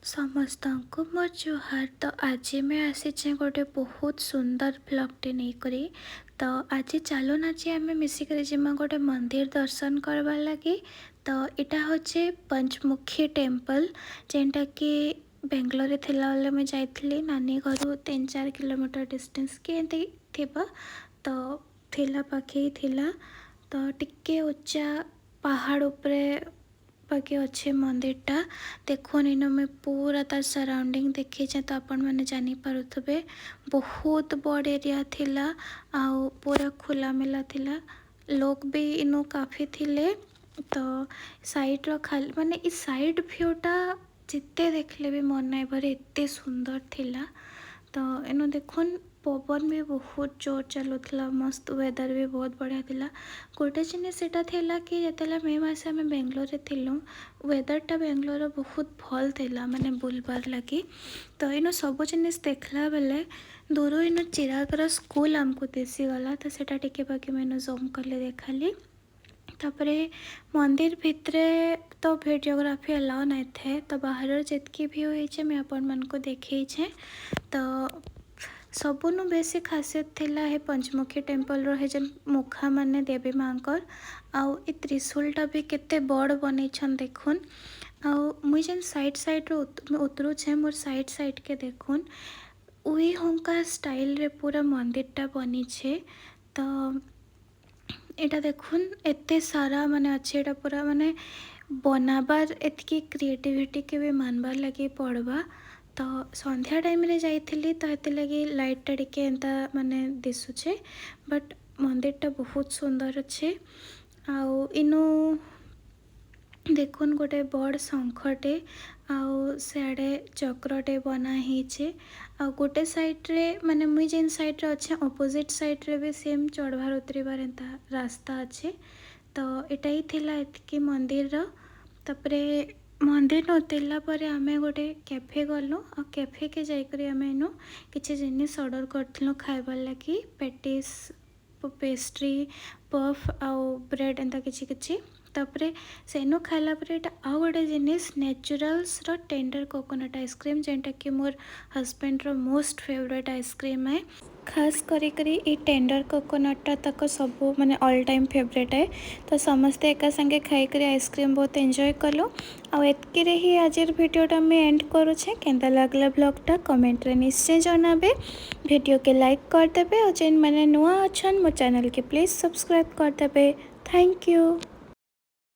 समस्त को मोर जोहार। तो आज मैं आसी गोटे बहुत सुंदर ब्लॉगटे नहीं करी। तो आज चलो ना जी आम मिसिक जिमा गोटे मंदिर दर्शन करवा लगी। तो यहाँ हूँ पंचमुखी टेम्पल जेनटा कि बेंगलोर थिला बेले मैं जाइली नानी घर 3-4 किलोमीटर डिस्टेंस के थिबा। तो थिला पाखे थिला तो टिके उच्चा पहाड़ उपरे बाकी अच्छे मंदिरटा देखो इन मैं पूरा तार सराउंडिंग देखी तो आपण मैंने जानी पारुथबे बहुत बड़ एरिया थिला आउ पूरा खुला मेला थिला। लोग भी इनो काफ़ी थिले। तो साइड रो खाली माने इस साइड व्यूटा जिते देखले भी मन नाई भरे एते सुंदर थिला। तो इनो देखुन पवन भी बहुत जोर चलुला मस्त वेदर भी बहुत बढ़िया थिला। गोटे जिन से कि जिते मे मस आम बेंगलोर थिलु वेदरटा बेंगलोर बहुत भल थिला माने बुलबार लगी। तो इन सब जिन देखला बेले दूर इन चिरागर स्कूल आमको दिशी गला। तो सेटा टिके बाकी मैंने जूम कले देखाली। तापरे मंदिर भितरे तो वीडियोग्राफी अलाउ नहीं थे। तो बाहर जितकी भी होइछे मैं आपण मन को देखे। तो सबुनु बेसी खासियत थिला है पंचमुखी टेम्पल रो है जन मुखा माने देवी मांकर आउ ए त्रिशूलटा भी केते बड़ बनैछन देखुन। आउ मुई जेन साइड रो उतरू छे मोर साइड के देखुन उही हुंका स्टाइल रे पूरा मंदिरटा बनी छे। तो एटा देखुन एते सारा माने अच्छे एटा पूरा माने बनाबार एतकी क्रिएटिविटी के भी मानबार लगे पड़वा। तो संध्या टाइम रे जाइथिली तो हेते लगी लाइट टिके एंता माने दिसुचे बट मंदिरटा बहुत सुंदर अच्छे। आउ इनो देखुन गोटे बड़ शंखटे आउ सियाड़े चक्रटे बना हिचे। आउ गोटे साइड रे माने मुई जेन साइड रे अच्छे अपोजिट साइड रे भी सेम चढ़वार उतरबार एंता रास्ता अच्छे। तो एटा ही थिला एतकी मंदिर रो। तापरे मंदिर उतरला पर आमे गोटे कैफे गलु आ कैफे के जाइकरी आमे इनो किछि जिनिस ऑर्डर करथिलु खाइबार लगी पेटिस पेस्ट्री पफ आउ ब्रेड एंता किछि किछि। तापरे सेनो खाइला पर एटा आउ गोटे जिनिस नेचुरल्स रो टेंडर कोकोनट आइसक्रीम जेनटा कि मोर हस्बैंड रो मोस्ट फेवरेट आइसक्रीम है। खास करी ई टेंडर कोकोनटा तक सब माने ऑल टाइम फेवरेट है। तो समस्ते एका संगे खाई करी आइसक्रीम बहुत एंजॉय कलु। आ एतकी रे ही आजर वीडियोटा मैं एंड करुछे। केंता लागला ब्लॉगटा कमेंट रे निश्चय जनाबे। वीडियो के लाइक कर देबे और जेन माने नुआ अछन मो चैनल के प्लीज सब्सक्राइब कर देबे। Thank you.